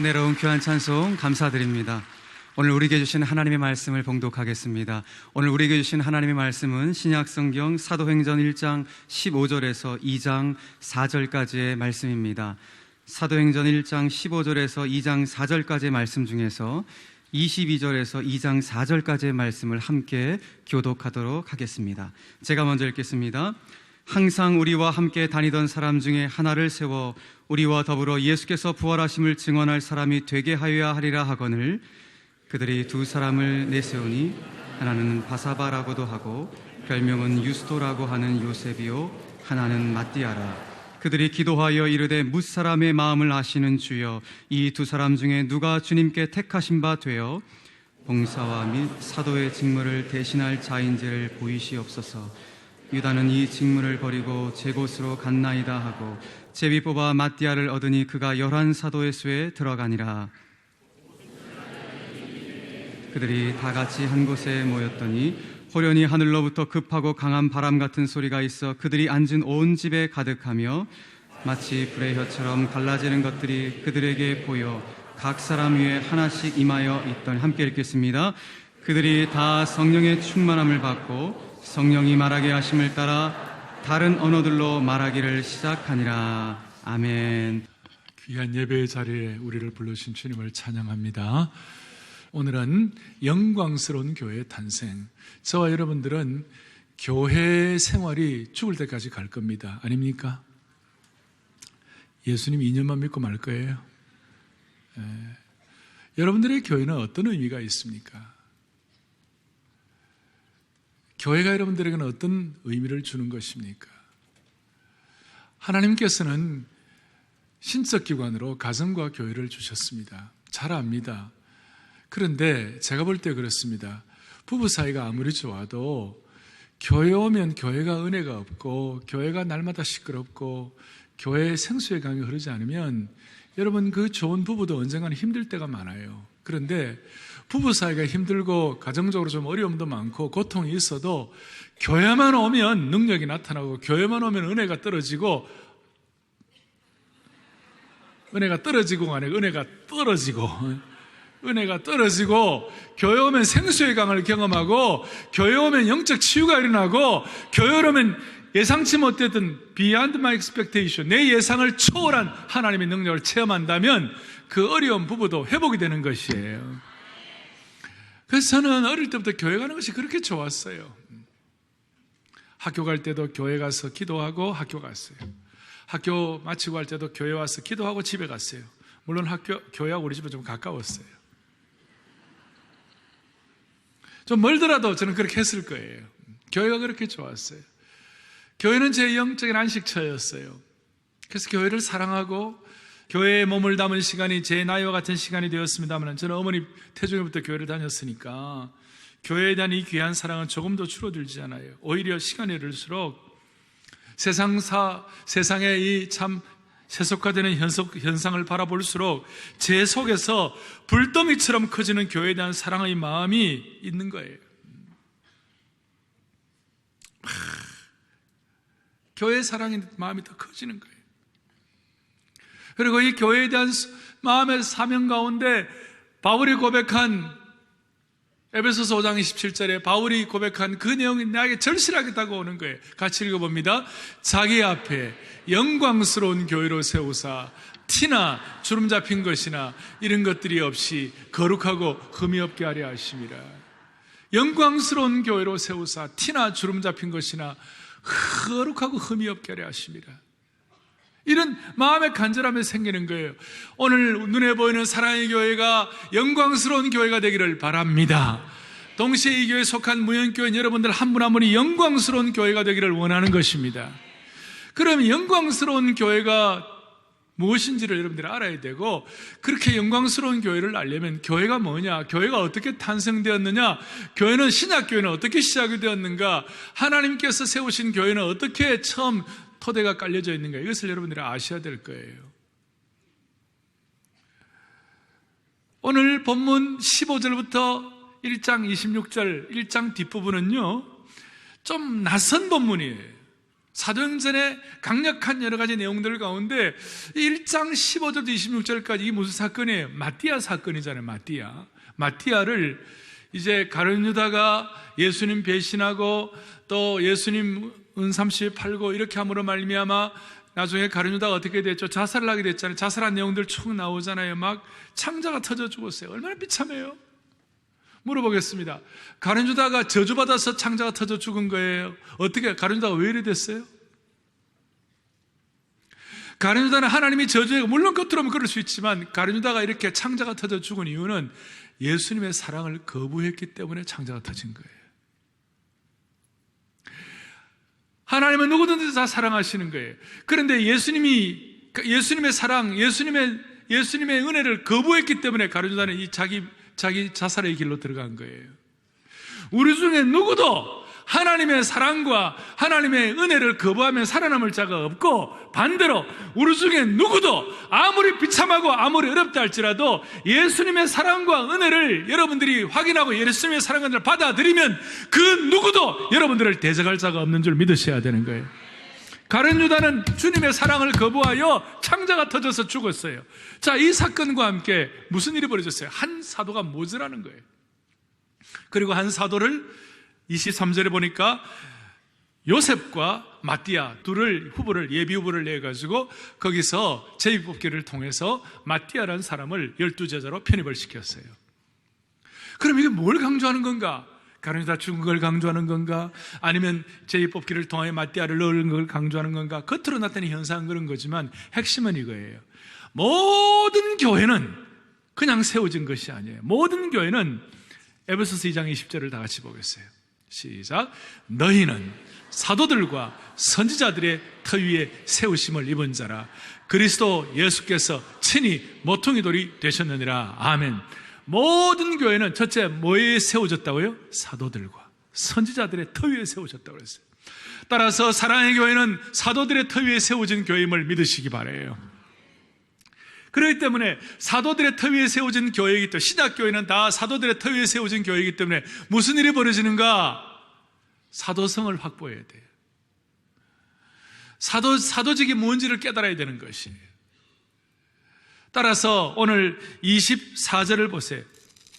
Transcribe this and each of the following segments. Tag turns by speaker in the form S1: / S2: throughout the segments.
S1: 은혜로운 귀한 찬송 감사드립니다. 오늘 우리에게 주신 하나님의 말씀을 봉독하겠습니다. 오늘 우리에게 주신 하나님의 말씀은 신약성경 사도행전 1장 15절에서 2장 4절까지의 말씀입니다. 사도행전 1장 15절에서 2장 4절까지의 말씀 중에서 22절에서 2장 4절까지의 말씀을 함께 교독하도록 하겠습니다. 제가 먼저 읽겠습니다. 항상 우리와 함께 다니던 사람 중에 하나를 세워 우리와 더불어 예수께서 부활하심을 증언할 사람이 되게 하여야 하리라 하거늘 그들이 두 사람을 내세우니 하나는 바사바라고도 하고 별명은 유스도라고 하는 요셉이요 하나는 마띠아라. 그들이 기도하여 이르되 뭇사람의 마음을 아시는 주여 이 두 사람 중에 누가 주님께 택하신 바 되어 봉사와 및 사도의 직무를 대신할 자인지를 보이시옵소서. 유다는 이 직무를 버리고 제 곳으로 갔나이다 하고 제비 뽑아 마띠아를 얻으니 그가 11사도의 수에 들어가니라. 그들이 다 같이 한 곳에 모였더니 호련히 하늘로부터 급하고 강한 바람 같은 소리가 있어 그들이 앉은 온 집에 가득하며 마치 불의 혀처럼 갈라지는 것들이 그들에게 보여 각 사람 위에 하나씩 임하여 있더니 함께 읽겠습니다. 그들이 다 성령의 충만함을 받고 성령이 말하게 하심을 따라 다른 언어들로 말하기를 시작하니라. 아멘.
S2: 귀한 예배의 자리에 우리를 불러주신 주님을 찬양합니다. 오늘은 영광스러운 교회의 탄생. 저와 여러분들은 교회 생활이 죽을 때까지 갈 겁니다. 아닙니까? 예수님 2년만 믿고 말 거예요. 여러분들의 교회는 어떤 의미가 있습니까? 교회가 여러분들에게는 어떤 의미를 주는 것입니까? 하나님께서는 신적 기관으로 가정과 교회를 주셨습니다. 잘 압니다. 그런데 제가 볼 때 그렇습니다. 부부 사이가 아무리 좋아도 교회 오면 교회가 은혜가 없고 교회가 날마다 시끄럽고 교회의 생수의 강이 흐르지 않으면 여러분 그 좋은 부부도 언젠가는 힘들 때가 많아요. 그런데 부부 사이가 힘들고 가정적으로 좀 어려움도 많고 고통이 있어도 교회만 오면 능력이 나타나고 교회만 오면 은혜가 떨어지고 아니라 은혜가 떨어지고 교회 오면 생수의 강을 경험하고 교회 오면 영적 치유가 일어나고 교회 오면 예상치 못했던 beyond my expectation, 내 예상을 초월한 하나님의 능력을 체험한다면 그 어려운 부부도 회복이 되는 것이에요. 그래서 저는 어릴 때부터 교회 가는 것이 그렇게 좋았어요. 학교 갈 때도 교회 가서 기도하고 학교 갔어요. 학교 마치고 할 때도 교회 와서 기도하고 집에 갔어요. 물론 교회하고 우리 집은 좀 가까웠어요. 좀 멀더라도 저는 그렇게 했을 거예요. 교회가 그렇게 좋았어요. 교회는 제 영적인 안식처였어요. 그래서 교회를 사랑하고 교회에 몸을 담은 시간이 제 나이와 같은 시간이 되었습니다만 저는 어머니 태중에부터 교회를 다녔으니까 교회에 대한 이 귀한 사랑은 조금도 줄어들지 않아요. 오히려 시간이 흐를수록 세상의 이 참 세속화되는 현상을 바라볼수록 제 속에서 불덩이처럼 커지는 교회에 대한 사랑의 마음이 있는 거예요. 교회의 사랑의 마음이 더 커지는 거예요. 그리고 이 교회에 대한 마음의 사명 가운데 바울이 고백한 에베소서 5장 27절에 바울이 고백한 그 내용이 나에게 절실하게 다가오는 거예요. 같이 읽어봅니다. 자기 앞에 영광스러운 교회로 세우사 티나 주름 잡힌 것이나 이런 것들이 없이 거룩하고 흠이 없게 하려 하심이라. 영광스러운 교회로 세우사 티나 주름 잡힌 것이나 거룩하고 흠이 없게 하려 하심이라. 이런 마음의 간절함이 생기는 거예요. 오늘 눈에 보이는 사랑의 교회가 영광스러운 교회가 되기를 바랍니다. 동시에 이 교회에 속한 무형교회 여러분들 한 분 한 분이 영광스러운 교회가 되기를 원하는 것입니다. 그럼 영광스러운 교회가 무엇인지를 여러분들이 알아야 되고, 그렇게 영광스러운 교회를 알려면 교회가 뭐냐, 교회가 어떻게 탄생되었느냐, 교회는 신약교회는 어떻게 시작이 되었는가, 하나님께서 세우신 교회는 어떻게 처음 토대가 깔려져 있는가, 이것을 여러분들이 아셔야 될 거예요. 오늘 본문 15절부터 1장 26절 1장 뒷부분은요 좀 낯선 본문이에요. 사도행전의 강력한 여러 가지 내용들 가운데 1장 15절부터 26절까지 이게 무슨 사건이에요? 마띠아 사건이잖아요. 마띠아를 이제 가룟 유다가 예수님 배신하고 또 예수님 은삼시 팔고 이렇게 함으로 말미암아 나중에 가룟 유다가 어떻게 됐죠? 자살을 하게 됐잖아요. 자살한 내용들 쭉 나오잖아요. 막 창자가 터져 죽었어요. 얼마나 비참해요. 물어보겠습니다. 가룟 유다가 저주받아서 창자가 터져 죽은 거예요? 어떻게 가룟 유다가 왜 이래 됐어요? 가룟 유다는 하나님이 저주해, 물론 겉으로는 그럴 수 있지만 가룟 유다가 이렇게 창자가 터져 죽은 이유는 예수님의 사랑을 거부했기 때문에 창자가 터진 거예요. 하나님은 누구든지 다 사랑하시는 거예요. 그런데 예수님의 사랑, 예수님의 은혜를 거부했기 때문에 가룟 유다는 이 자기 자살의 길로 들어간 거예요. 우리 중에 누구도 하나님의 사랑과 하나님의 은혜를 거부하면 살아남을 자가 없고, 반대로 우리 중에 누구도 아무리 비참하고 아무리 어렵다 할지라도 예수님의 사랑과 은혜를 여러분들이 확인하고 예수님의 사랑과 은혜를 받아들이면 그 누구도 여러분들을 대적할 자가 없는 줄 믿으셔야 되는 거예요. 가룟 유다는 주님의 사랑을 거부하여 창자가 터져서 죽었어요. 자, 이 사건과 함께 무슨 일이 벌어졌어요? 한 사도가 모자라는 거예요. 그리고 한 사도를 23절에 보니까 요셉과 마띠아 둘을 예비 후보를 내가지고 거기서 제비뽑기를 통해서 마띠아라는 사람을 12제자로 편입을 시켰어요. 그럼 이게 뭘 강조하는 건가? 가룟 유다 죽은 걸 강조하는 건가? 아니면 제비뽑기를 통해 마띠아를 넣은 걸 강조하는 건가? 겉으로 나타나는 현상은 그런 거지만 핵심은 이거예요. 모든 교회는 그냥 세워진 것이 아니에요. 모든 교회는 에베소서 2장 20절을 다 같이 보겠어요. 시작. 너희는 사도들과 선지자들의 터 위에 세우심을 입은 자라. 그리스도 예수께서 친히 모퉁이 돌이 되셨느니라. 아멘. 모든 교회는 첫째 뭐에 세워졌다고요? 사도들과 선지자들의 터 위에 세워졌다고 그랬어요. 따라서 사랑의 교회는 사도들의 터 위에 세워진 교회임을 믿으시기 바라요. 그렇기 때문에 사도들의 터 위에 세워진 교회이기 때문에, 신약교회는 다 사도들의 터 위에 세워진 교회이기 때문에 무슨 일이 벌어지는가? 사도성을 확보해야 돼요. 사도직이 뭔지를 깨달아야 되는 것이에요. 따라서 오늘 24절을 보세요.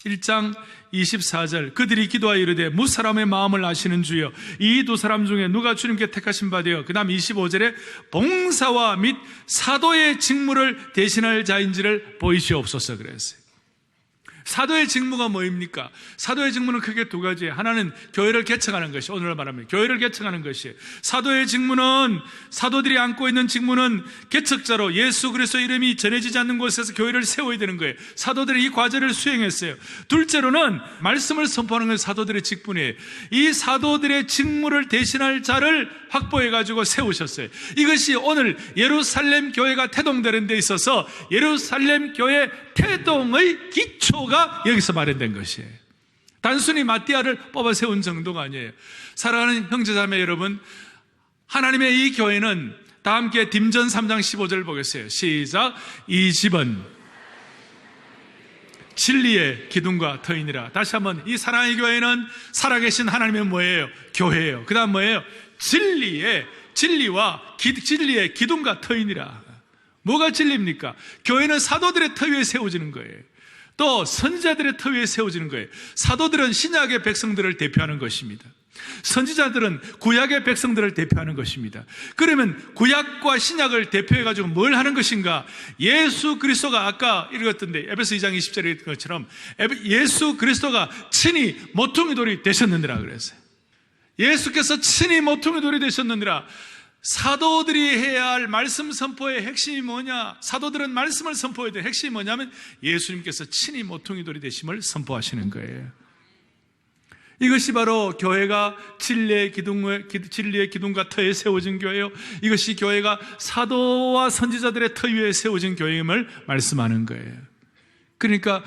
S2: 1장 24절. 그들이 기도하여 이르되 무사람의 마음을 아시는 주여, 이 두 사람 중에 누가 주님께 택하신 바 되어, 그 다음 25절에 봉사와 및 사도의 직무를 대신할 자인지를 보이시옵소서 그랬어요. 사도의 직무가 뭐입니까? 사도의 직무는 크게 두 가지예요. 하나는 교회를 개척하는 것이, 오늘 말하면 교회를 개척하는 것이에요. 사도의 직무는, 사도들이 안고 있는 직무는 개척자로 예수 그리스도 이름이 전해지지 않는 곳에서 교회를 세워야 되는 거예요. 사도들이 이 과제를 수행했어요. 둘째로는 말씀을 선포하는 것이 사도들의 직분이에요. 이 사도들의 직무를 대신할 자를 확보해가지고 세우셨어요. 이것이 오늘 예루살렘 교회가 태동되는 데 있어서 예루살렘 교회 태동의 기초가 여기서 마련된 것이에요. 단순히 마띠아를 뽑아 세운 정도가 아니에요. 사랑하는 형제자매 여러분, 하나님의 이 교회는 다 함께 딤전 3장 15절 보겠어요. 시작. 이 집은 진리의 기둥과 터이니라. 다시 한번, 이 사랑의 교회는 살아계신 하나님의 뭐예요? 교회예요. 그 다음 뭐예요? 진리의 기둥과 터이니라. 뭐가 진리입니까? 교회는 사도들의 터 위에 세워지는 거예요. 또 선지자들의 터 위에 세워지는 거예요. 사도들은 신약의 백성들을 대표하는 것입니다. 선지자들은 구약의 백성들을 대표하는 것입니다. 그러면 구약과 신약을 대표해가지고 뭘 하는 것인가? 예수 그리스도가 아까 읽었던데 에베소 2장 20절에 읽은 것처럼 예수 그리스도가 친히 모퉁이 돌이 되셨느니라 그랬어요. 예수께서 친히 모퉁이 돌이 되셨느니라. 사도들이 해야 할 말씀 선포의 핵심이 뭐냐? 사도들은 말씀을 선포해야 될 핵심이 뭐냐면 예수님께서 친히 모퉁이 돌이 되심을 선포하시는 거예요. 이것이 바로 교회가 진리의 기둥과 터에 세워진 교회요, 이것이 교회가 사도와 선지자들의 터 위에 세워진 교회임을 말씀하는 거예요. 그러니까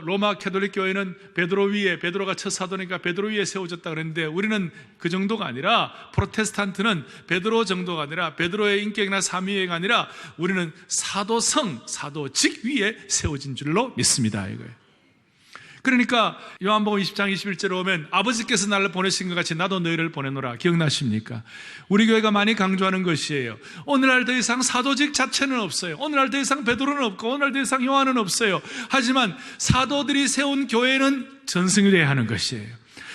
S2: 로마 캐톨릭 교회는 베드로 위에, 베드로가 첫 사도니까 베드로 위에 세워졌다 그랬는데, 우리는 그 정도가 아니라, 프로테스탄트는 베드로 정도가 아니라, 베드로의 인격이나 사미가 아니라 우리는 사도직 위에 세워진 줄로 믿습니다, 이거예요. 그러니까 요한복음 20장 21절에 오면 아버지께서 나를 보내신 것 같이 나도 너희를 보내노라. 기억나십니까? 우리 교회가 많이 강조하는 것이에요. 오늘날 더 이상 사도직 자체는 없어요. 오늘날 더 이상 베드로는 없고 오늘날 더 이상 요한은 없어요. 하지만 사도들이 세운 교회는 전승이 돼야 하는 것이에요.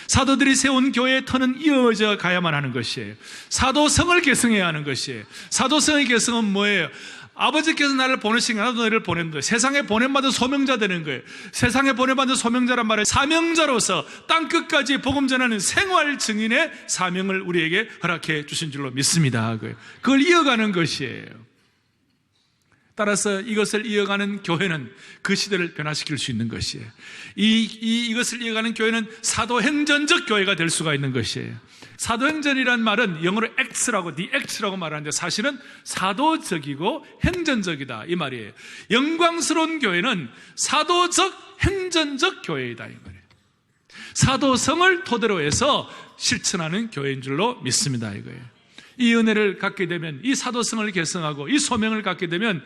S2: 사도들이 세운 교회의 터는 이어져 가야만 하는 것이에요. 사도성을 계승해야 하는 것이에요. 사도성의 계승은 뭐예요? 아버지께서 나를 보내신 거 나도 너희를 보낸 거예요. 세상에 보냄받은 소명자 되는 거예요. 세상에 보냄받은 소명자란 말은 사명자로서 땅끝까지 복음 전하는 생활 증인의 사명을 우리에게 허락해 주신 줄로 믿습니다. 그걸 이어가는 것이에요. 따라서 이것을 이어가는 교회는 그 시대를 변화시킬 수 있는 것이에요. 이것을 이어가는 교회는 사도행전적 교회가 될 수가 있는 것이에요. 사도행전이란 말은 영어로 acts라고, the acts라고 말하는데 사실은 사도적이고 행전적이다 이 말이에요. 영광스러운 교회는 사도적, 행전적 교회이다 이 말이에요. 사도성을 토대로 해서 실천하는 교회인 줄로 믿습니다 이거예요. 이 은혜를 갖게 되면, 이 사도성을 계승하고 이 소명을 갖게 되면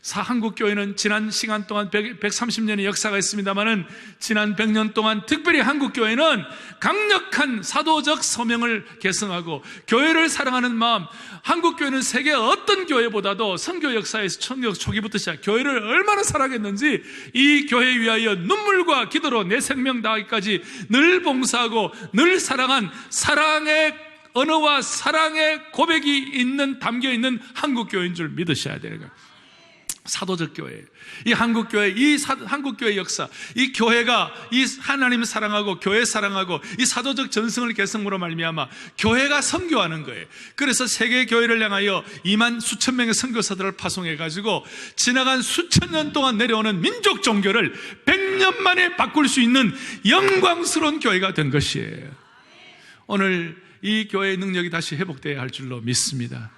S2: 한국교회는 지난 시간 동안 130년의 역사가 있습니다만은 지난 100년 동안 특별히 한국교회는 강력한 사도적 소명을 계승하고 교회를 사랑하는 마음, 한국교회는 세계 어떤 교회보다도 선교 역사에서 천교 초기부터 시작 교회를 얼마나 사랑했는지 이 교회 위하여 눈물과 기도로 내 생명 다하기까지 늘 봉사하고 늘 사랑한 사랑의 언어와 사랑의 고백이 담겨있는 한국교회인 줄 믿으셔야 되는 거예요. 사도적 교회. 이 한국교회, 한국교회 역사, 이 교회가 이 하나님을 사랑하고 교회 사랑하고 이 사도적 전승을 계승으로 말미암아 교회가 선교하는 거예요. 그래서 세계 교회를 향하여 2만 수천 명의 선교사들을 파송해가지고 지나간 수천 년 동안 내려오는 민족 종교를 100년 만에 바꿀 수 있는 영광스러운 교회가 된 것이에요. 오늘 이 교회의 능력이 다시 회복되어야 할 줄로 믿습니다.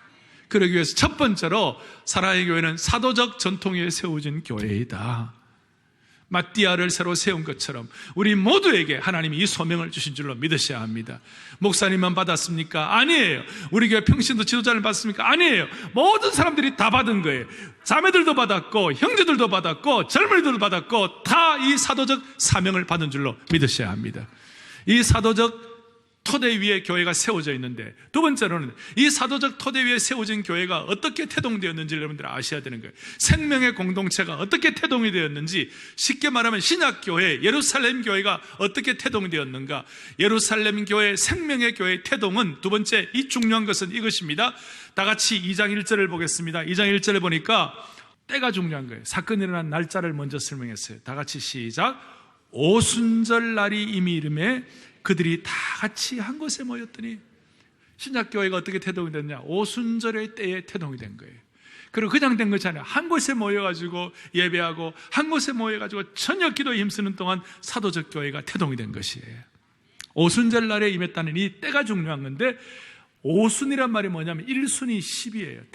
S2: 그러기 위해서 첫 번째로 사랑의 교회는 사도적 전통 위에 세워진 교회이다. 마띠아를 새로 세운 것처럼 우리 모두에게 하나님이 이 소명을 주신 줄로 믿으셔야 합니다. 목사님만 받았습니까? 아니에요. 우리 교회 평신도 지도자를 받습니까? 아니에요. 모든 사람들이 다 받은 거예요. 자매들도 받았고 형제들도 받았고 젊은이들도 받았고 다 이 사도적 사명을 받은 줄로 믿으셔야 합니다. 이 사도적 토대 위에 교회가 세워져 있는데, 두 번째로는 이 사도적 토대 위에 세워진 교회가 어떻게 태동되었는지 여러분들 아셔야 되는 거예요. 생명의 공동체가 어떻게 태동이 되었는지, 쉽게 말하면 신약교회, 예루살렘 교회가 어떻게 태동되었는가. 예루살렘 교회, 생명의 교회의 태동은 두 번째, 이 중요한 것은 이것입니다. 다 같이 2장 1절을 보겠습니다. 2장 1절에 보니까 때가 중요한 거예요. 사건이 일어난 날짜를 먼저 설명했어요. 다 같이 시작. 오순절 날이 이미 이름에 그들이 다 같이 한 곳에 모였더니, 신약교회가 어떻게 태동이 됐냐? 오순절의 때에 태동이 된 거예요. 그리고 그냥 된 것이 아니라 한 곳에 모여가지고 예배하고 한 곳에 모여가지고 저녁 기도에 힘쓰는 동안 사도적 교회가 태동이 된 것이에요. 오순절 날에 임했다는 이 때가 중요한 건데, 오순이란 말이 뭐냐면 1순이 10이에요.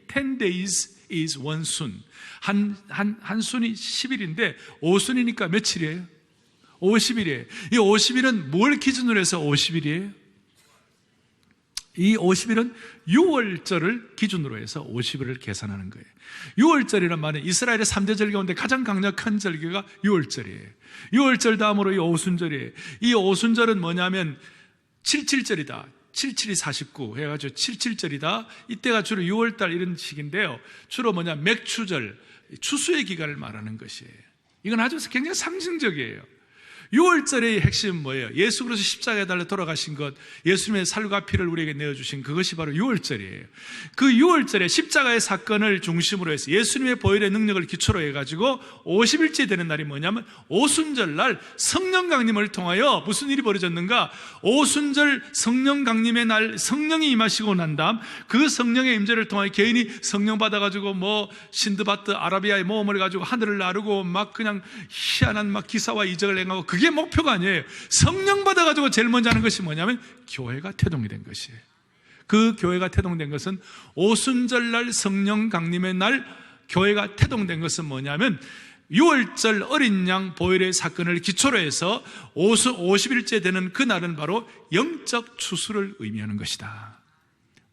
S2: 10 days is one 순. 한 순이 10일인데 5순이니까 며칠이에요? 50일이에요. 이 50일은 뭘 기준으로 해서 50일이에요? 이 50일은 6월절을 기준으로 해서 50일을 계산하는 거예요. 6월절이란 말은 이스라엘의 3대 절기 가운데 가장 강력한 절기가 6월절이에요. 6월절 다음으로 이 오순절이에요. 이 오순절은 뭐냐면 77절이다. 77이 49 해가지고 77절이다. 이때가 주로 6월달 이런 식인데요. 주로 맥추절, 추수의 기간을 말하는 것이에요. 이건 아주 굉장히 상징적이에요. 6월절의 핵심은 뭐예요? 예수 그리스도 십자가에 달려 돌아가신 것, 예수님의 살과 피를 우리에게 내어주신 그것이 바로 6월절이에요. 그 6월절에 십자가의 사건을 중심으로 해서 예수님의 보혈의 능력을 기초로 해가지고 50일째 되는 날이 뭐냐면 오순절 날 성령 강림을 통하여 무슨 일이 벌어졌는가? 오순절 성령 강림의 날, 성령이 임하시고 난 다음 그 성령의 임재를 통하여 개인이 성령 받아가지고 신드바트 아라비아의 모험을 가지고 하늘을 나르고 막 그냥 희한한 기사와 이적을 행하고, 그게 목표가 아니에요. 성령 받아가지고 제일 먼저 하는 것이 뭐냐면 교회가 태동이 된 것이에요. 그 교회가 태동된 것은 오순절날 성령 강림의 날 교회가 태동된 것은 뭐냐면 6월절 어린 양 보혈의 사건을 기초로 해서 50일째 되는 그 날은 바로 영적 추수를 의미하는 것이다.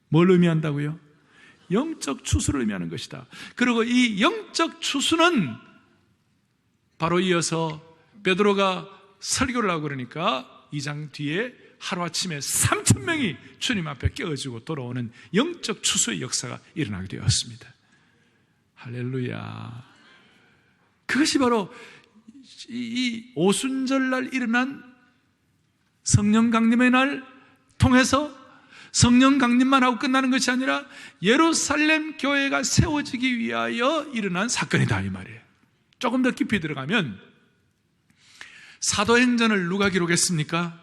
S2: 뭘 의미한다고요? 영적 추수를 의미하는 것이다. 그리고 이 영적 추수는 바로 이어서 베드로가 설교를 하고 그러니까 2장 뒤에 하루아침에 3,000명이 주님 앞에 깨어지고 돌아오는 영적 추수의 역사가 일어나게 되었습니다. 할렐루야. 그것이 바로 이 오순절날 일어난 성령 강림의 날 통해서 성령 강림만 하고 끝나는 것이 아니라 예루살렘 교회가 세워지기 위하여 일어난 사건이다 이 말이에요. 조금 더 깊이 들어가면 사도행전을 누가 기록했습니까?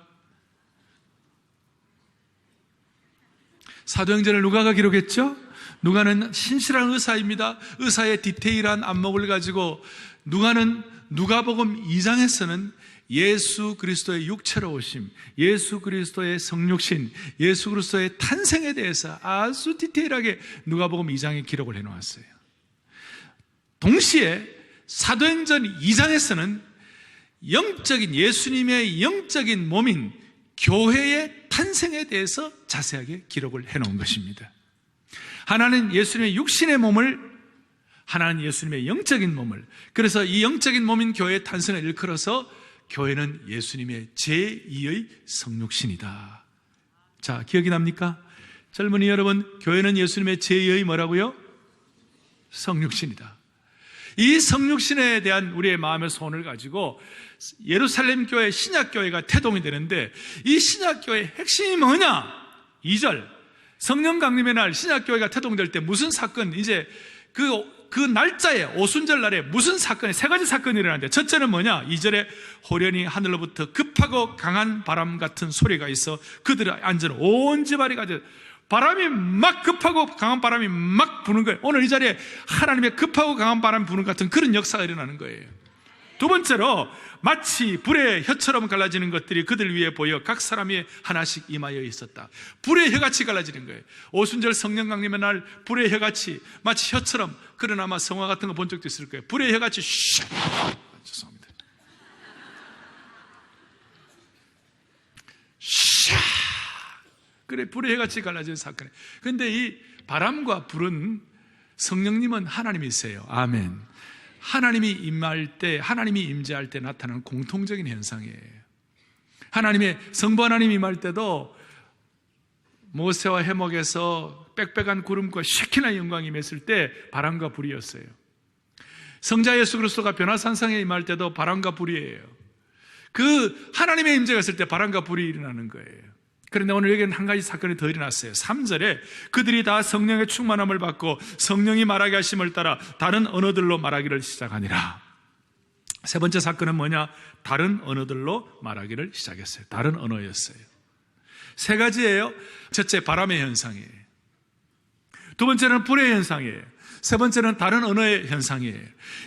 S2: 사도행전을 누가가 기록했죠? 누가는 신실한 의사입니다. 의사의 디테일한 안목을 가지고 누가는 누가복음 2장에서는 예수 그리스도의 육체로 오심, 예수 그리스도의 성육신, 예수 그리스도의 탄생에 대해서 아주 디테일하게 누가복음 2장에 기록을 해놓았어요. 동시에 사도행전 2장에서는 영적인 예수님의 영적인 몸인 교회의 탄생에 대해서 자세하게 기록을 해놓은 것입니다. 하나는 예수님의 육신의 몸을, 하나는 예수님의 영적인 몸을, 그래서 이 영적인 몸인 교회의 탄생을 일컬어서 교회는 예수님의 제2의 성육신이다. 자, 기억이 납니까? 젊은이 여러분, 교회는 예수님의 제2의 뭐라고요? 성육신이다. 이 성육신에 대한 우리의 마음의 소원을 가지고 예루살렘 교회, 신약교회가 태동이 되는데, 이 신약교회의 핵심이 뭐냐? 2절, 성령 강림의 날 신약교회가 태동될 때 무슨 사건, 이제 그 날짜에, 오순절 날에 무슨 사건이, 세 가지 사건이 일어나는데, 첫째는 뭐냐? 2절에 호련히 하늘로부터 급하고 강한 바람 같은 소리가 있어 그들의 앉은 온 집안이 가져, 바람이 막 급하고 강한 바람이 막 부는 거예요. 오늘 이 자리에 하나님의 급하고 강한 바람이 부는 같은 그런 역사가 일어나는 거예요. 두 번째로 마치 불의 혀처럼 갈라지는 것들이 그들 위에 보여 각 사람이 하나씩 임하여 있었다. 불의 혀같이 갈라지는 거예요. 오순절 성령 강림의 날 불의 혀같이, 마치 혀처럼, 그런 아마 성화 같은 거 본 적도 있을 거예요. 불의 혀같이 샥, 죄송합니다, 샥, 그래, 불의 혀같이 갈라지는 사건이에요. 그런데 이 바람과 불은 성령님은 하나님이세요. 아멘. 하나님이 임할 때, 하나님이 임재할 때 나타나는 공통적인 현상이에요. 하나님의 성부 하나님이 임할 때도 모세와 해목에서 빽빽한 구름과 쉐키나 영광이 임했을 때 바람과 불이었어요. 성자 예수 그리스도가 변화산상에 임할 때도 바람과 불이에요. 그 하나님의 임재가 있을 때 바람과 불이 일어나는 거예요. 그런데 오늘 여기는 한 가지 사건이 더 일어났어요. 3절에 그들이 다 성령의 충만함을 받고 성령이 말하게 하심을 따라 다른 언어들로 말하기를 시작하니라. 세 번째 사건은 뭐냐? 다른 언어들로 말하기를 시작했어요. 다른 언어였어요. 세 가지예요. 첫째, 바람의 현상이에요. 두 번째는 불의 현상이에요. 세 번째는 다른 언어의 현상이에요.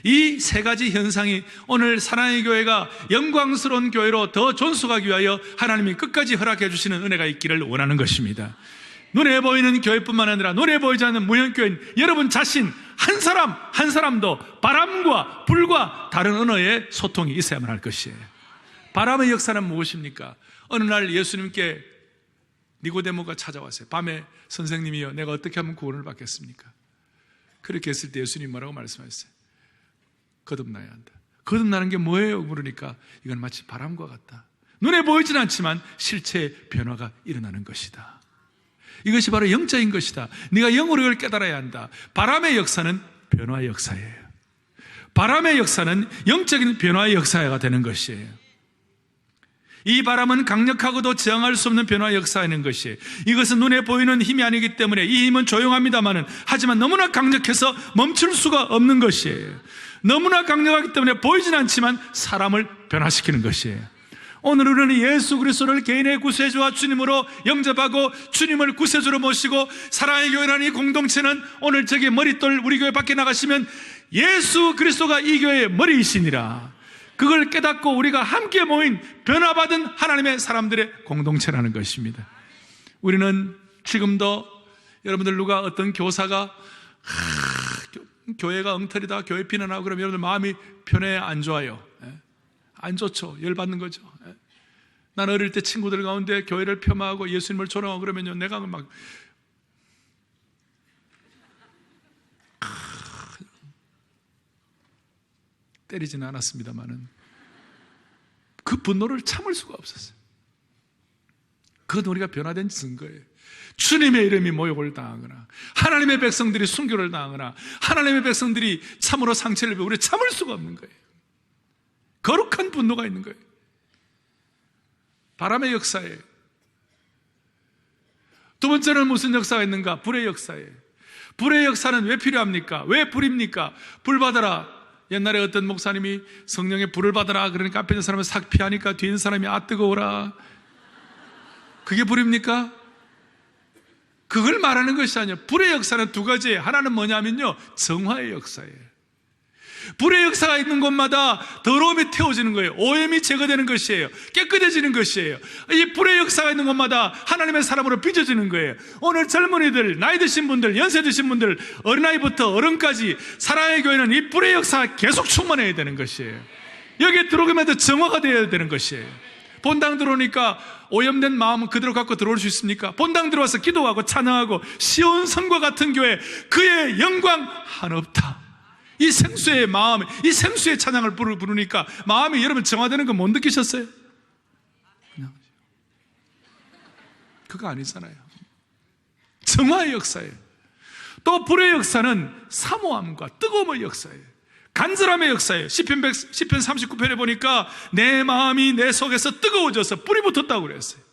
S2: 이 세 가지 현상이 오늘 사랑의 교회가 영광스러운 교회로 더 존속하기 위하여 하나님이 끝까지 허락해 주시는 은혜가 있기를 원하는 것입니다. 눈에 보이는 교회뿐만 아니라 눈에 보이지 않는 무형교회인 여러분 자신 한 사람 한 사람도 바람과 불과 다른 언어의 소통이 있어야만 할 것이에요. 바람의 역사는 무엇입니까? 어느 날 예수님께 니고데모가 찾아왔어요. 밤에 선생님이여, 내가 어떻게 하면 구원을 받겠습니까? 그렇게 했을 때 예수님 뭐라고 말씀하셨어요? 거듭나야 한다. 거듭나는 게 뭐예요? 물으니까 이건 마치 바람과 같다. 눈에 보이진 않지만 실체의 변화가 일어나는 것이다. 이것이 바로 영적인 것이다. 네가 영으로 이걸 깨달아야 한다. 바람의 역사는 변화의 역사예요. 바람의 역사는 영적인 변화의 역사가 되는 것이에요. 이 바람은 강력하고도 저항할 수 없는 변화의 역사인 것이에요. 이것은 눈에 보이는 힘이 아니기 때문에 이 힘은 조용합니다만은, 하지만 너무나 강력해서 멈출 수가 없는 것이에요. 너무나 강력하기 때문에 보이진 않지만 사람을 변화시키는 것이에요. 오늘 우리는 예수 그리스도를 개인의 구세주와 주님으로 영접하고 주님을 구세주로 모시고 사랑의 교회라는 이 공동체는 오늘 저기 머릿돌 우리 교회 밖에 나가시면 예수 그리스도가 이 교회의 머리이시니라. 그걸 깨닫고 우리가 함께 모인 변화받은 하나님의 사람들의 공동체라는 것입니다. 우리는 지금도 여러분들 누가 어떤 교사가 교회가 엉터리다, 교회 비난하고 그러면 여러분들 마음이 편해, 안 좋아요? 안 좋죠. 열받는 거죠. 난 어릴 때 친구들 가운데 교회를 폄하하고 예수님을 조롱하고 그러면요, 내가 막 때리지는 않았습니다만은 그 분노를 참을 수가 없었어요. 그건 우리가 변화된 증거예요. 주님의 이름이 모욕을 당하거나 하나님의 백성들이 순교를 당하거나 하나님의 백성들이 참으로 상처를 입어 우리 참을 수가 없는 거예요. 거룩한 분노가 있는 거예요. 바람의 역사예요. 두 번째는 무슨 역사가 있는가? 불의 역사예요. 불의 역사는 왜 필요합니까? 왜 불입니까? 불 받아라. 옛날에 어떤 목사님이 성령의 불을 받아라 그러니까 앞에 있는 사람은 싹 피하니까 뒤에 있는 사람이 아 뜨거워라. 그게 불입니까? 그걸 말하는 것이 아니에요. 불의 역사는 두 가지예요. 하나는 뭐냐면요, 정화의 역사예요. 불의 역사가 있는 곳마다 더러움이 태워지는 거예요. 오염이 제거되는 것이에요. 깨끗해지는 것이에요. 이 불의 역사가 있는 곳마다 하나님의 사람으로 빚어지는 거예요. 오늘 젊은이들, 나이 드신 분들, 연세 드신 분들, 어린아이부터 어른까지 사랑의 교회는 이 불의 역사가 계속 충만해야 되는 것이에요. 여기에 들어오면 정화가 되어야 되는 것이에요. 본당 들어오니까 오염된 마음은 그대로 갖고 들어올 수 있습니까? 본당 들어와서 기도하고 찬양하고 시온 성과 같은 교회, 그의 영광 하나 없다. 이 생수의 마음, 이 생수의 찬양을 부르니까 마음이 여러분 정화되는 거 못 느끼셨어요? 그냥 그거 아니잖아요. 정화의 역사예요. 또 불의 역사는 사모함과 뜨거움의 역사예요. 간절함의 역사예요. 시편 39편에 보니까 내 마음이 내 속에서 뜨거워져서 불이 붙었다고 그랬어요.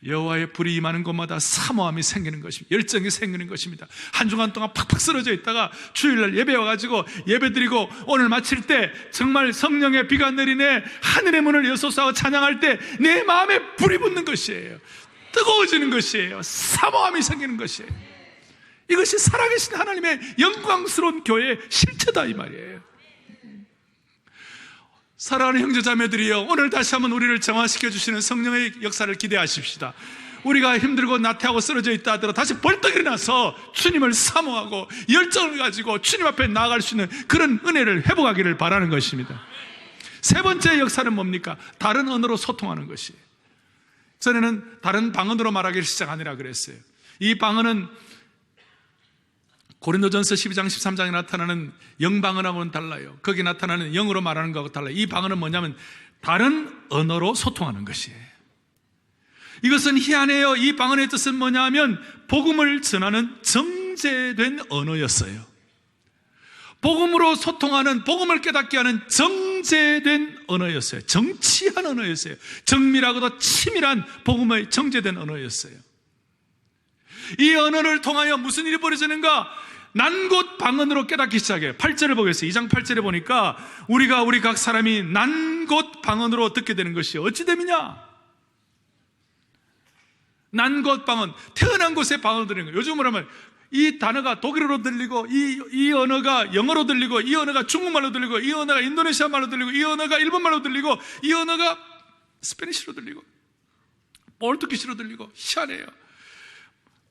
S2: 여호와의 불이 임하는 곳마다 사모함이 생기는 것입니다. 열정이 생기는 것입니다. 한 주간 동안 팍팍 쓰러져 있다가 주일날 예배 와가지고 예배 드리고 오늘 마칠 때 정말 성령의 비가 내리네, 하늘의 문을 여소서하고 찬양할 때 내 마음에 불이 붙는 것이에요. 뜨거워지는 것이에요. 사모함이 생기는 것이에요. 이것이 살아계신 하나님의 영광스러운 교회의 실체다 이 말이에요. 사랑하는 형제자매들이여, 오늘 다시 한번 우리를 정화시켜 주시는 성령의 역사를 기대하십시다. 우리가 힘들고 나태하고 쓰러져 있다 하더라도 다시 벌떡 일어나서 주님을 사모하고 열정을 가지고 주님 앞에 나아갈 수 있는 그런 은혜를 회복하기를 바라는 것입니다. 세 번째 역사는 뭡니까? 다른 언어로 소통하는 것이에요. 전에는 다른 방언으로 말하기를 시작하니라 그랬어요. 이 방언은 고린도전서 12장 13장에 나타나는 영방언하고는 달라요. 거기 나타나는 영으로 말하는 것하고 달라요. 이 방언은 뭐냐면 다른 언어로 소통하는 것이에요. 이것은 희한해요. 이 방언의 뜻은 뭐냐면 복음을 전하는 정제된 언어였어요. 복음으로 소통하는, 복음을 깨닫게 하는 정제된 언어였어요. 정치한 언어였어요. 정밀하고도 치밀한 복음의 정제된 언어였어요. 이 언어를 통하여 무슨 일이 벌어지는가? 난곳 방언으로 깨닫기 시작해요. 8절을 보겠어요. 2장 8절에 보니까 우리 각 사람이 난곳 방언으로 듣게 되는 것이 어찌 됨이냐? 난곳 방언, 태어난 곳에 방언을 들리는 거예요. 요즘으로 하면 이 단어가 독일어로 들리고 이 언어가 영어로 들리고 이 언어가 중국말로 들리고 이 언어가 인도네시아 말로 들리고 이 언어가 일본말로 들리고 이 언어가 스페니쉬로 들리고 포르투기시로 들리고 희한해요.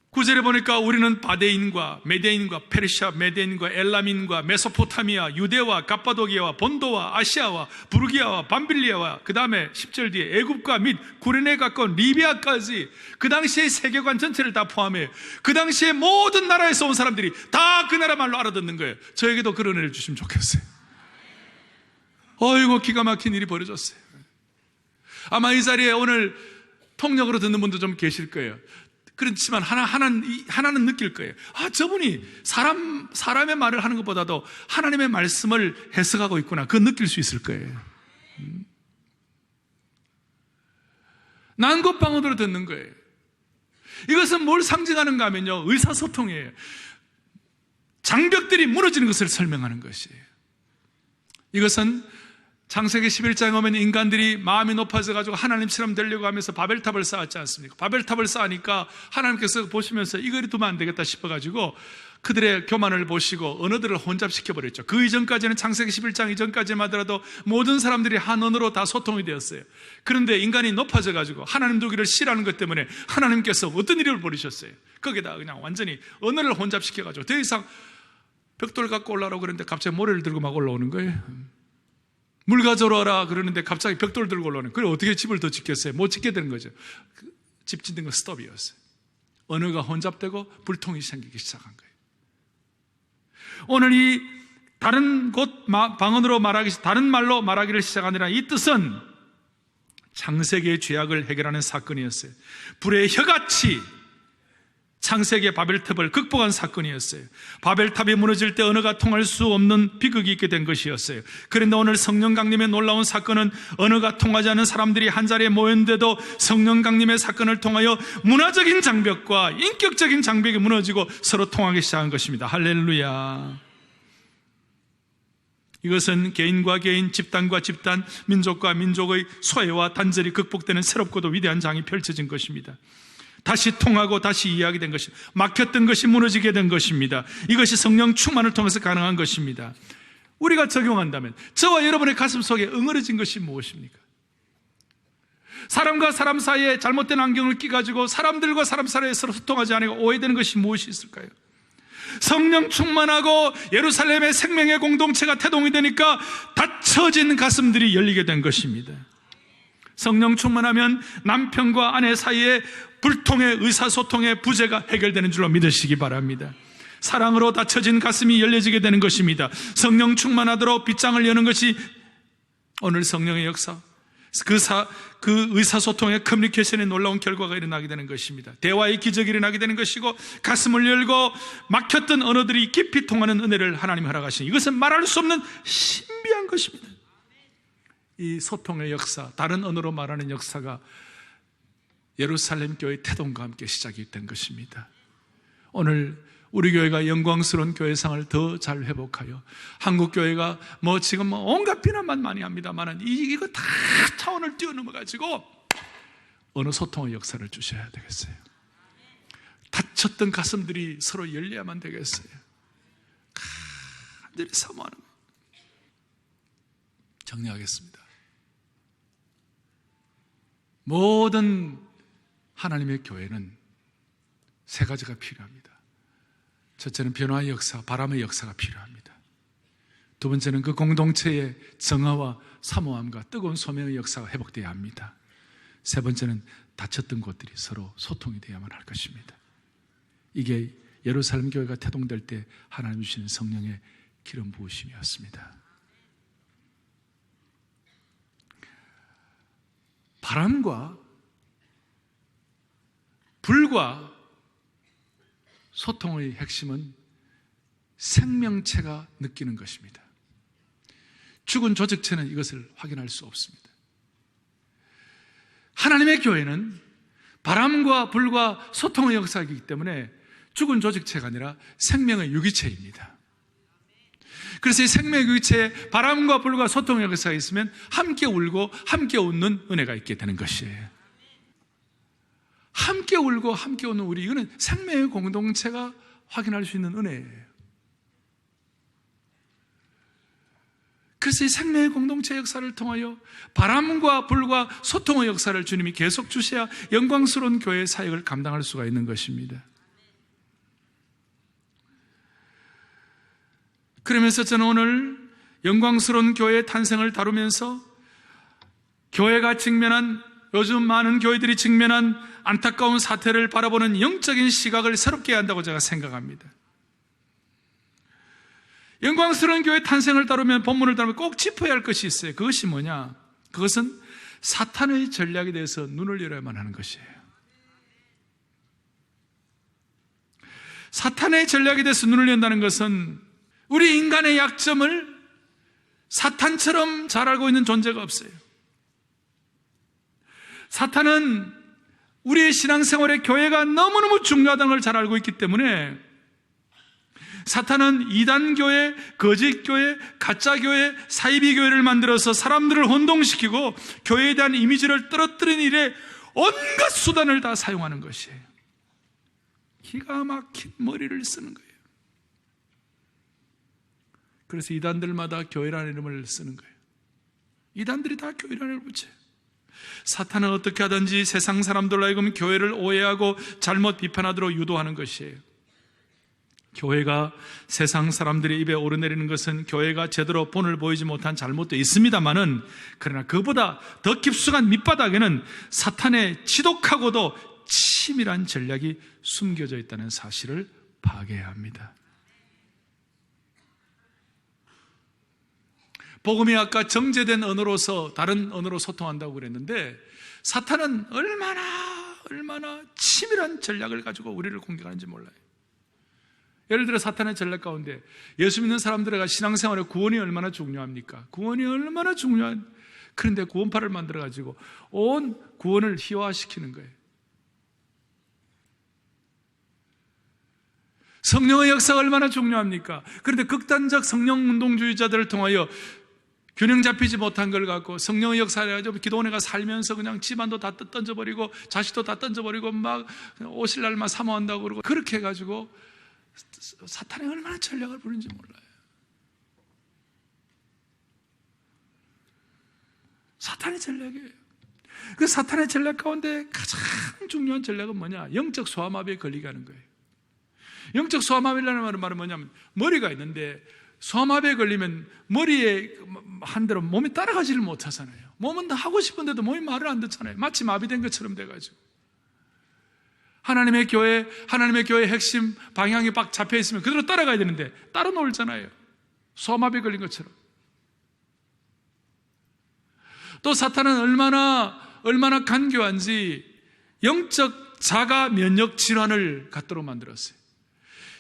S2: 9절에 보니까 우리는 바데인과 메데인과 페르시아, 메데인과 엘람인과 메소포타미아, 유대와 갑바도기아와 본도와 아시아와 부르기아와 밤빌리아와 그 다음에 10절 뒤에 애굽과 및 구레네에 가까운 리비아까지 그 당시의 세계관 전체를 다 포함해요. 그 당시의 모든 나라에서 온 사람들이 다 그 나라 말로 알아듣는 거예요. 저에게도 그런 은혜를 주시면 좋겠어요. 어이구, 기가 막힌 일이 벌어졌어요. 아마 이 자리에 오늘 통역으로 듣는 분도 좀 계실 거예요. 그렇지만 하나는 느낄 거예요. 아, 저분이 사람의 말을 하는 것보다도 하나님의 말씀을 해석하고 있구나. 그거 느낄 수 있을 거예요. 난곳 방언으로 듣는 거예요. 이것은 뭘 상징하는가 하면요, 의사소통이에요. 장벽들이 무너지는 것을 설명하는 것이에요. 이것은 창세기 11장에 오면 인간들이 마음이 높아져가지고 하나님처럼 되려고 하면서 바벨탑을 쌓았지 않습니까? 바벨탑을 쌓으니까 하나님께서 보시면서 이거 이리 두면 안 되겠다 싶어가지고 그들의 교만을 보시고 언어들을 혼잡시켜버렸죠. 그 이전까지는, 창세기 11장 이전까지만 하더라도 모든 사람들이 한 언어로 다 소통이 되었어요. 그런데 인간이 높아져가지고 하나님 두기를 싫어하는 것 때문에 하나님께서 어떤 일을 벌이셨어요? 거기다 그냥 완전히 언어를 혼잡시켜가지고 더 이상 벽돌 갖고 올라오라고 그러는데 갑자기 모래를 들고 막 올라오는 거예요. 물 가져러 와라 그러는데 갑자기 벽돌 들고 올라오는 거예요. 그래 어떻게 집을 더 짓겠어요? 못 짓게 되는 거죠. 집 짓는 건 스톱이었어요. 언어가 혼잡되고 불통이 생기기 시작한 거예요. 오늘 이 다른 곳 방언으로 말하기, 다른 말로 말하기를 시작하니라, 이 뜻은 창세기의 죄악을 해결하는 사건이었어요. 불의 혀같이 창세기의 바벨탑을 극복한 사건이었어요. 바벨탑이 무너질 때 언어가 통할 수 없는 비극이 있게 된 것이었어요. 그런데 오늘 성령 강림의 놀라운 사건은 언어가 통하지 않는 사람들이 한자리에 모였는데도 성령 강림의 사건을 통하여 문화적인 장벽과 인격적인 장벽이 무너지고 서로 통하기 시작한 것입니다. 할렐루야. 이것은 개인과 개인, 집단과 집단, 민족과 민족의 소외와 단절이 극복되는 새롭고도 위대한 장이 펼쳐진 것입니다. 다시 통하고 다시 이해하게 된 것입니다. 막혔던 것이 무너지게 된 것입니다. 이것이 성령 충만을 통해서 가능한 것입니다. 우리가 적용한다면 저와 여러분의 가슴 속에 응어려진 것이 무엇입니까? 사람과 사람 사이에 잘못된 안경을 끼가지고 사람들과 사람 사이에 서로 소통하지 않고 오해되는 것이 무엇이 있을까요? 성령 충만하고 예루살렘의 생명의 공동체가 태동이 되니까 닫혀진 가슴들이 열리게 된 것입니다. 성령 충만하면 남편과 아내 사이에 불통의 의사소통의 부재가 해결되는 줄로 믿으시기 바랍니다. 사랑으로 닫혀진 가슴이 열려지게 되는 것입니다. 성령 충만하도록 빗장을 여는 것이 오늘 성령의 역사, 그 의사소통의 커뮤니케이션에 놀라운 결과가 일어나게 되는 것입니다. 대화의 기적이 일어나게 되는 것이고 가슴을 열고 막혔던 언어들이 깊이 통하는 은혜를 하나님이 허락하시니 이것은 말할 수 없는 신비한 것입니다. 이 소통의 역사, 다른 언어로 말하는 역사가 예루살렘 교회 태동과 함께 시작이 된 것입니다. 오늘 우리 교회가 영광스러운 교회상을 더 잘 회복하여 한국 교회가 지금 온갖 비난만 많이 합니다만 이거 다 차원을 뛰어넘어가지고 어느 소통의 역사를 주셔야 되겠어요. 닫혔던 가슴들이 서로 열려야만 되겠어요. 간절히 사모하는 거예요. 정리하겠습니다. 모든 하나님의 교회는 세 가지가 필요합니다. 첫째는 변화의 역사, 바람의 역사가 필요합니다. 두 번째는 그 공동체의 정화와 사모함과 뜨거운 소명의 역사가 회복되어야 합니다. 세 번째는 닫혔던 곳들이 서로 소통이 되어야만 할 것입니다. 이게 예루살렘 교회가 태동될 때 하나님 주시는 성령의 기름 부으심이었습니다. 바람과 불과 소통의 핵심은 생명체가 느끼는 것입니다. 죽은 조직체는 이것을 확인할 수 없습니다. 하나님의 교회는 바람과 불과 소통의 역사이기 때문에 죽은 조직체가 아니라 생명의 유기체입니다. 그래서 이 생명의 유기체에 바람과 불과 소통의 역사가 있으면 함께 울고 함께 웃는 은혜가 있게 되는 것이에요. 함께 울고 함께 웃는 우리, 이거는 생명의 공동체가 확인할 수 있는 은혜예요. 그래서 이 생명의 공동체 역사를 통하여 바람과 불과 소통의 역사를 주님이 계속 주셔야 영광스러운 교회의 사역을 감당할 수가 있는 것입니다. 그러면서 저는 오늘 영광스러운 교회의 탄생을 다루면서 교회가 직면한, 요즘 많은 교회들이 직면한 안타까운 사태를 바라보는 영적인 시각을 새롭게 해야 한다고 제가 생각합니다. 영광스러운 교회 탄생을 다루면, 본문을 다루면 꼭 짚어야 할 것이 있어요. 그것이 뭐냐? 그것은 사탄의 전략에 대해서 눈을 열어야만 하는 것이에요. 사탄의 전략에 대해서 눈을 연다는 것은 우리 인간의 약점을 사탄처럼 잘 알고 있는 존재가 없어요. 사탄은 우리의 신앙생활에 교회가 너무너무 중요하다는 걸 잘 알고 있기 때문에 사탄은 이단교회, 거짓교회, 가짜교회, 사이비교회를 만들어서 사람들을 혼동시키고 교회에 대한 이미지를 떨어뜨리는 일에 온갖 수단을 다 사용하는 것이에요. 기가 막힌 머리를 쓰는 거예요. 그래서 이단들마다 교회라는 이름을 쓰는 거예요. 이단들이 다 교회라는 이름을 붙여요. 사탄은 어떻게 하든지 세상 사람들로 하여금 교회를 오해하고 잘못 비판하도록 유도하는 것이에요. 교회가 세상 사람들의 입에 오르내리는 것은 교회가 제대로 본을 보이지 못한 잘못도 있습니다만은, 그러나 그보다 더 깊숙한 밑바닥에는 사탄의 지독하고도 치밀한 전략이 숨겨져 있다는 사실을 파악해야 합니다. 복음이 아까 정제된 언어로서 다른 언어로 소통한다고 그랬는데, 사탄은 얼마나 치밀한 전략을 가지고 우리를 공격하는지 몰라요. 예를 들어 사탄의 전략 가운데 예수 믿는 사람들의 신앙생활에 구원이 얼마나 중요합니까? 구원이 얼마나 중요한, 그런데 구원파를 만들어가지고 온 구원을 희화시키는 거예요. 성령의 역사가 얼마나 중요합니까? 그런데 극단적 성령 운동주의자들을 통하여 균형 잡히지 못한 걸 갖고 성령의 역사를 가지고 기도원회가 살면서 그냥 집안도 다 던져버리고 자식도 다 던져버리고 막 오실 날만 사모한다고 그러고, 그렇게 해가지고 사탄이 얼마나 전략을 부리는지 몰라요. 사탄의 전략이에요. 그 사탄의 전략 가운데 가장 중요한 전략은 뭐냐? 영적 소아마비에 걸리게 하는 거예요. 영적 소아마비라는 말은 뭐냐면, 머리가 있는데 소아마비에 걸리면 머리에 한 대로 몸이 따라가지를 못하잖아요. 몸은 다 하고 싶은데도 몸이 말을 안 듣잖아요. 마치 마비된 것처럼 돼가지고. 하나님의 교회 핵심 방향이 딱 잡혀 있으면 그대로 따라가야 되는데 따로 놀잖아요. 소아마비에 걸린 것처럼. 또 사탄은 얼마나 간교한지 영적 자가 면역 질환을 갖도록 만들었어요.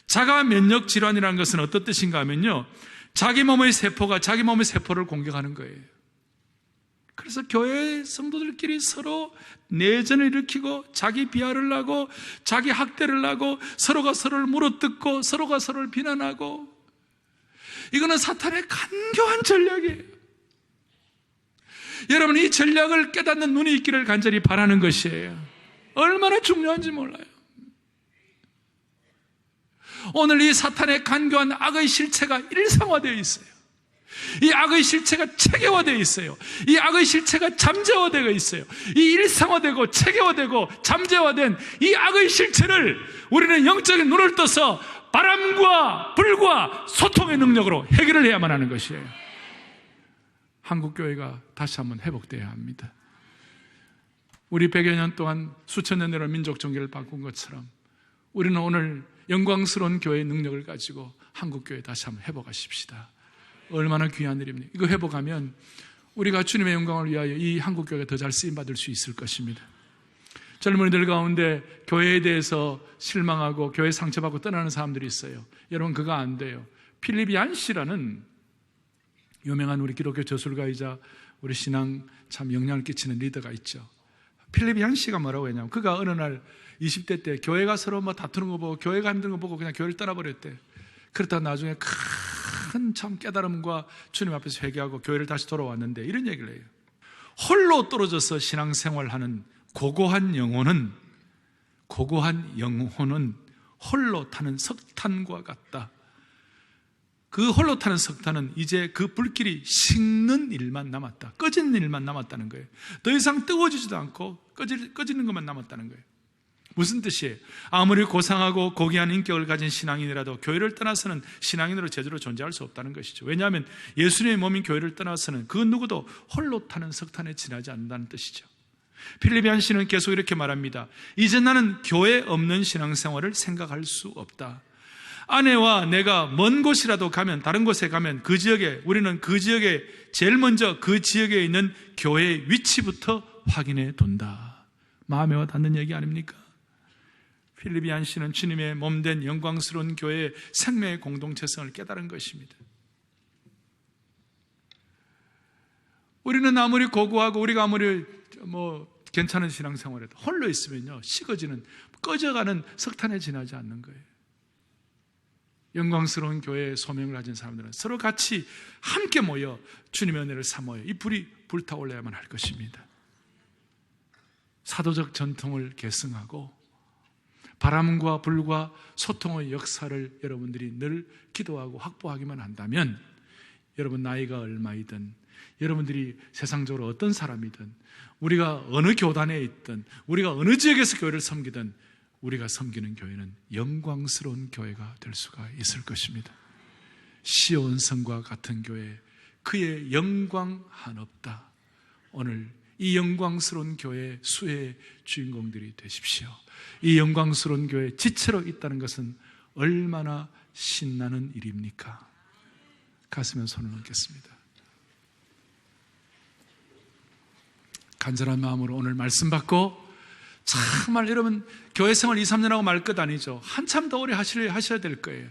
S2: 자가 면역 질환이라는 것은 어떤 뜻인가 하면요, 자기 몸의 세포가 자기 몸의 세포를 공격하는 거예요. 그래서 교회 성도들끼리 서로 내전을 일으키고 자기 비하를 하고 자기 학대를 하고 서로가 서로를 물어뜯고 서로가 서로를 비난하고, 이거는 사탄의 간교한 전략이에요. 여러분, 이 전략을 깨닫는 눈이 있기를 간절히 바라는 것이에요. 얼마나 중요한지 몰라요. 오늘 이 사탄의 간교한 악의 실체가 일상화되어 있어요. 이 악의 실체가 체계화되어 있어요. 이 악의 실체가 잠재화되어 있어요. 이 일상화되고 체계화되고 잠재화된 이 악의 실체를 우리는 영적인 눈을 떠서 바람과 불과 소통의 능력으로 해결을 해야만 하는 것이에요. 한국교회가 다시 한번 회복되어야 합니다. 우리 100여 년 동안 수천 년 내로 민족 종교를 바꾼 것처럼 우리는 오늘 영광스러운 교회의 능력을 가지고 한국교회 다시 한번 회복하십시다. 얼마나 귀한 일입니까? 이거 회복하면 우리가 주님의 영광을 위하여 이 한국교회가 더 잘 쓰임받을 수 있을 것입니다. 젊은이들 가운데 교회에 대해서 실망하고 교회 상처받고 떠나는 사람들이 있어요. 여러분, 그거 안 돼요. 필립 얀시라는 유명한 우리 기독교 저술가이자 우리 신앙 참 영향을 끼치는 리더가 있죠. 필립 얀시가 뭐라고 했냐면, 그가 어느 날 20대 때 교회가 서로 뭐 다투는 거 보고 교회가 힘든 거 보고 그냥 교회를 떠나버렸대. 그러다가 나중에 큰 참 깨달음과 주님 앞에서 회개하고 교회를 다시 돌아왔는데 이런 얘기를 해요. 홀로 떨어져서 신앙생활하는 고고한 영혼은 홀로 타는 석탄과 같다. 그 홀로 타는 석탄은 이제 그 불길이 식는 일만 남았다. 꺼지는 일만 남았다는 거예요. 더 이상 뜨거워지지도 않고 꺼지는 것만 남았다는 거예요. 무슨 뜻이에요? 아무리 고상하고 고귀한 인격을 가진 신앙인이라도 교회를 떠나서는 신앙인으로 제대로 존재할 수 없다는 것이죠. 왜냐하면 예수님의 몸인 교회를 떠나서는 그 누구도 홀로 타는 석탄에 지나지 않는다는 뜻이죠. 필립 얀시는 계속 이렇게 말합니다. 이제 나는 교회 없는 신앙생활을 생각할 수 없다. 아내와 내가 먼 곳이라도 가면, 다른 곳에 가면 우리는 그 지역에 제일 먼저 그 지역에 있는 교회의 위치부터 확인해 둔다. 마음에 와 닿는 얘기 아닙니까? 필립 얀시는 주님의 몸된 영광스러운 교회의 생명의 공동체성을 깨달은 것입니다. 우리는 아무리 고고하고 우리가 아무리 괜찮은 신앙생활에도 홀로 있으면요, 식어지는, 꺼져가는 석탄에 지나지 않는 거예요. 영광스러운 교회의 소명을 가진 사람들은 서로 같이 함께 모여 주님의 은혜를 사모여 이 불이 불타올라야만 할 것입니다. 사도적 전통을 계승하고 바람과 불과 소통의 역사를 여러분들이 늘 기도하고 확보하기만 한다면, 여러분 나이가 얼마이든, 여러분들이 세상적으로 어떤 사람이든, 우리가 어느 교단에 있든, 우리가 어느 지역에서 교회를 섬기든, 우리가 섬기는 교회는 영광스러운 교회가 될 수가 있을 것입니다. 시온성과 같은 교회, 그의 영광 한없다. 오늘 이 영광스러운 교회의 수혜의 주인공들이 되십시오. 이 영광스러운 교회에 지체로 있다는 것은 얼마나 신나는 일입니까? 가슴에 손을 얹겠습니다. 간절한 마음으로 오늘 말씀 받고, 정말 여러분 교회 생활 2, 3년 하고 말 것 아니죠. 한참 더 오래 하셔야 될 거예요.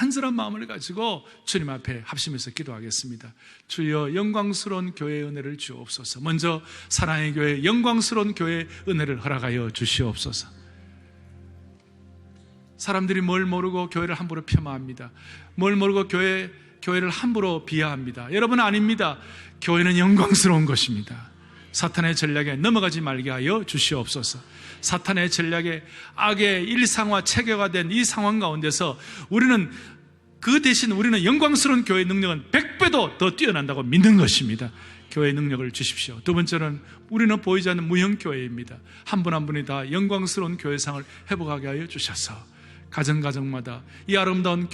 S2: 간절한 마음을 가지고 주님 앞에 합심해서 기도하겠습니다. 주여 영광스러운 교회의 은혜를 주옵소서. 먼저 사랑의 교회 영광스러운 교회의 은혜를 허락하여 주시옵소서. 사람들이 뭘 모르고 교회를 함부로 폄하합니다. 뭘 모르고 교회를 함부로 비하합니다. 여러분 아닙니다. 교회는 영광스러운 것입니다. 사탄의 전략에 넘어가지 말게 하여 주시옵소서. 사탄의 전략에 악의 일상화 체계가 된 이 상황 가운데서 우리는 그 대신 우리는 영광스러운 교회의 능력은 100배도 더 뛰어난다고 믿는 것입니다. 교회의 능력을 주십시오. 두 번째는 우리는 보이지 않는 무형교회입니다. 한 분 한 분이 다 영광스러운 교회상을 회복하게 하여 주셔서 가정마다 이 아름다운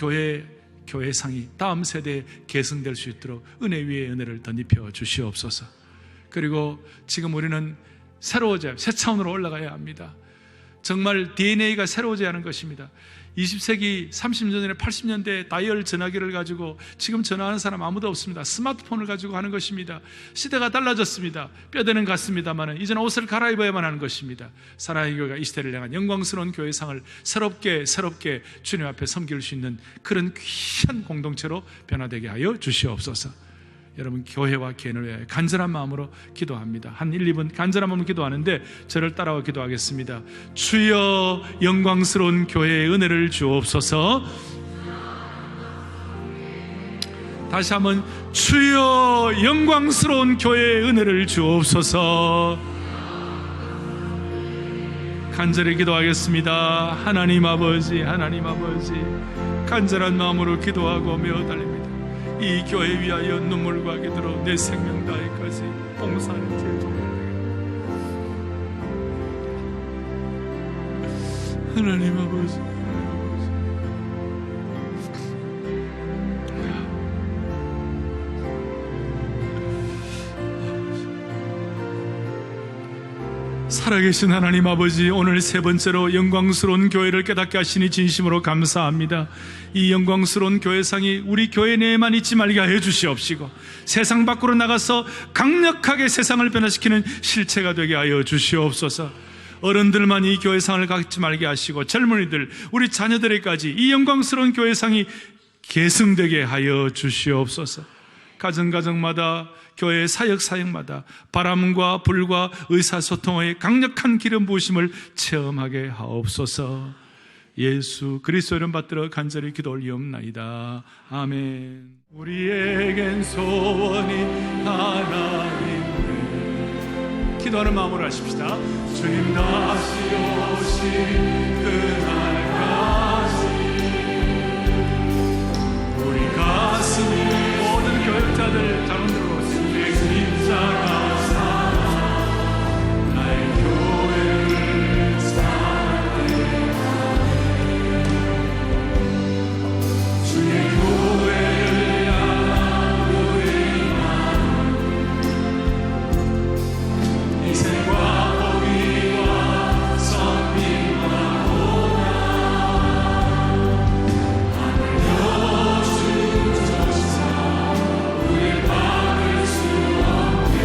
S2: 교회상이 다음 세대에 계승될 수 있도록 은혜 위에 은혜를 덧입혀 주시옵소서. 그리고 지금 우리는 새로워져야, 새 차원으로 올라가야 합니다. 정말 DNA가 새로워져야 하는 것입니다. 20세기 30년 전에 80년대 다이얼 전화기를 가지고 지금 전화하는 사람 아무도 없습니다. 스마트폰을 가지고 하는 것입니다. 시대가 달라졌습니다. 뼈대는 같습니다만 이제는 옷을 갈아입어야만 하는 것입니다. 사랑의 교회가 이 시대를 향한 영광스러운 교회상을 새롭게 주님 앞에 섬길 수 있는 그런 귀한 공동체로 변화되게 하여 주시옵소서. 여러분 교회와 개인을 위해 간절한 마음으로 기도합니다. 한 1, 2분 간절한 마음으로 기도하는데 저를 따라와 기도하겠습니다. 주여 영광스러운 교회의 은혜를 주옵소서. 다시 한번 주여 영광스러운 교회의 은혜를 주옵소서. 간절히 기도하겠습니다. 하나님 아버지 간절한 마음으로 기도하고 매어달립니다. 이 교회 위하여 눈물과 기도로 내 생명 다해까지 봉사하는 제 종들, 하나님 아버지, 살아계신 하나님 아버지, 오늘 세 번째로 영광스러운 교회를 깨닫게 하시니 진심으로 감사합니다. 이 영광스러운 교회상이 우리 교회 내에만 있지 말게 하여 주시옵시고 세상 밖으로 나가서 강력하게 세상을 변화시키는 실체가 되게 하여 주시옵소서. 어른들만 이 교회상을 갖지 말게 하시고 젊은이들, 우리 자녀들에까지 이 영광스러운 교회상이 계승되게 하여 주시옵소서. 가정마다 교회 사역마다 바람과 불과 의사소통의 강력한 기름 부으심을 체험하게 하옵소서. 예수 그리스도 이름 받들어 간절히 기도 올리옵나이다. 아멘. 우리에겐 소원이 하나 있네. 기도하는 마음으로 하십시다. 주님 다시 오신 그날까지 우리 가슴이 모든 교역자들 자손들로 십자가 사랑 나의 교회를 사랑해 주의 교회를 향한 우리 마음 희생과 복위와 선민과 고난 하늘 여주 조사 우릴 받을 수 없게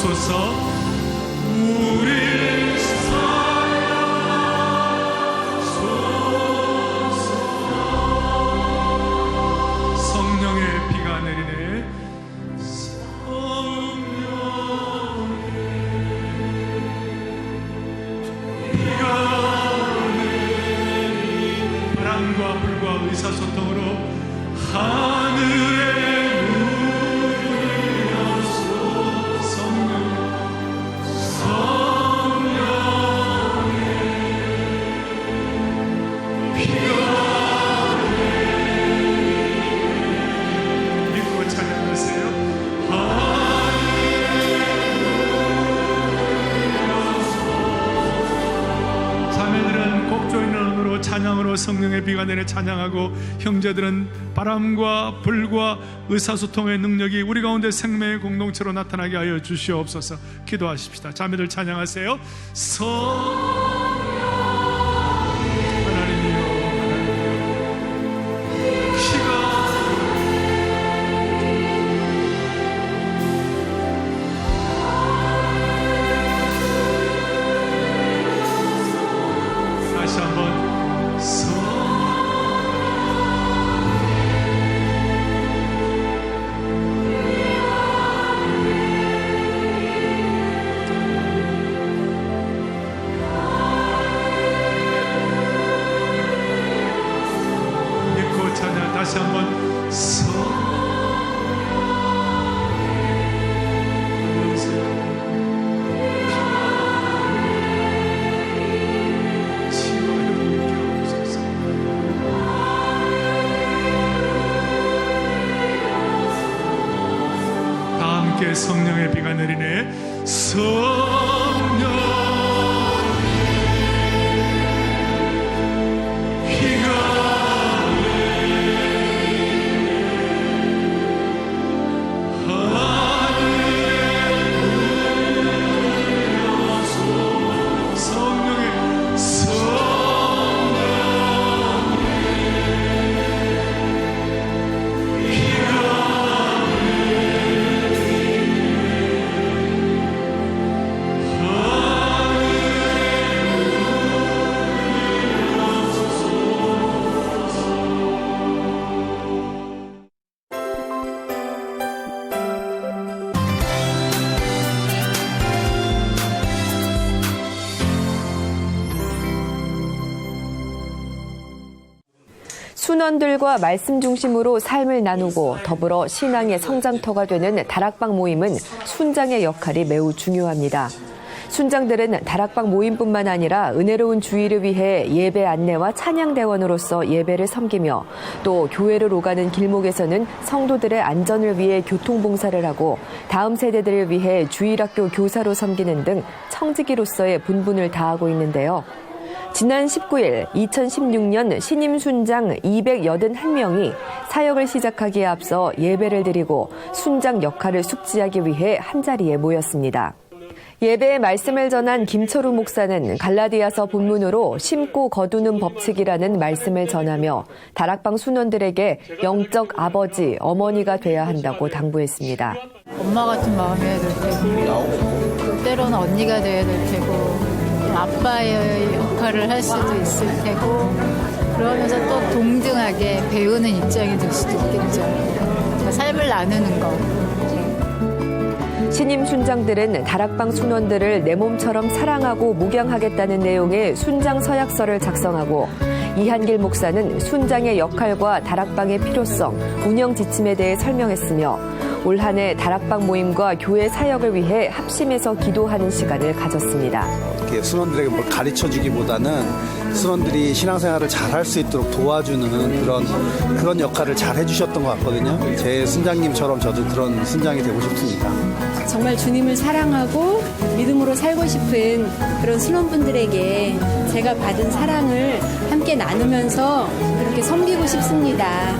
S2: 주옵소서. 우리를 사랑하소서. 성령의 비가 내리네. 바람과 불과 의사소통으로 하늘에 누리어서 성령의 비가 믿고 찬양하세요. 자매들은 곡조 있는 언어로 찬양으로 성령의 비가 내려 찬양하고, 형제들은 바람과 불과 의사소통의 능력이 우리 가운데 생명의 공동체로 나타나게 하여 주시옵소서. 기도하십시다. 자매들 찬양하세요. 하나님이여, 다시 한번 믿고 찬양. 다시 한번 성령의 비가 내리네. 성령의 비가
S3: 순원들과 말씀 중심으로 삶을 나누고 더불어 신앙의 성장터가 되는 다락방 모임은 순장의 역할이 매우 중요합니다. 순장들은 다락방 모임뿐만 아니라 은혜로운 주일을 위해 예배 안내와 찬양대원으로서 예배를 섬기며, 또 교회를 오가는 길목에서는 성도들의 안전을 위해 교통봉사를 하고 다음 세대들을 위해 주일학교 교사로 섬기는 등 청지기로서의 분분을 다하고 있는데요. 지난 19일 2016년 신임 순장 281명이 사역을 시작하기에 앞서 예배를 드리고 순장 역할을 숙지하기 위해 한자리에 모였습니다. 예배의 말씀을 전한 김철우 목사는 갈라디아서 본문으로 심고 거두는 법칙이라는 말씀을 전하며 다락방 순원들에게 영적 아버지, 어머니가 돼야 한다고 당부했습니다.
S4: 엄마 같은 마음이어야 될 테고, 때로는 언니가 돼야 될 테고, 아빠의 역할을 할 수도 있을 테고, 그러면서 또 동등하게 배우는 입장이 될 수도 있겠죠. 삶을 나누는 거.
S3: 신임 순장들은 다락방 순원들을 내 몸처럼 사랑하고 목양하겠다는 내용의 순장 서약서를 작성하고, 이한길 목사는 순장의 역할과 다락방의 필요성, 운영 지침에 대해 설명했으며, 올 한 해 다락방 모임과 교회 사역을 위해 합심해서 기도하는 시간을 가졌습니다.
S5: 순원들에게 뭘 가르쳐주기보다는 순원들이 신앙생활을 잘할 수 있도록 도와주는 그런 역할을 잘 해주셨던 것 같거든요. 제 순장님처럼 저도 그런 순장이 되고 싶습니다.
S6: 정말 주님을 사랑하고 믿음으로 살고 싶은 그런 순원분들에게 제가 받은 사랑을 함께 나누면서 그렇게 섬기고 싶습니다.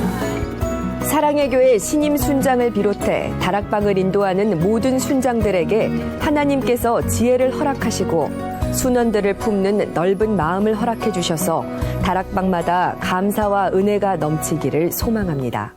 S3: 사랑의 교회 신임 순장을 비롯해 다락방을 인도하는 모든 순장들에게 하나님께서 지혜를 허락하시고 순원들을 품는 넓은 마음을 허락해 주셔서 다락방마다 감사와 은혜가 넘치기를 소망합니다.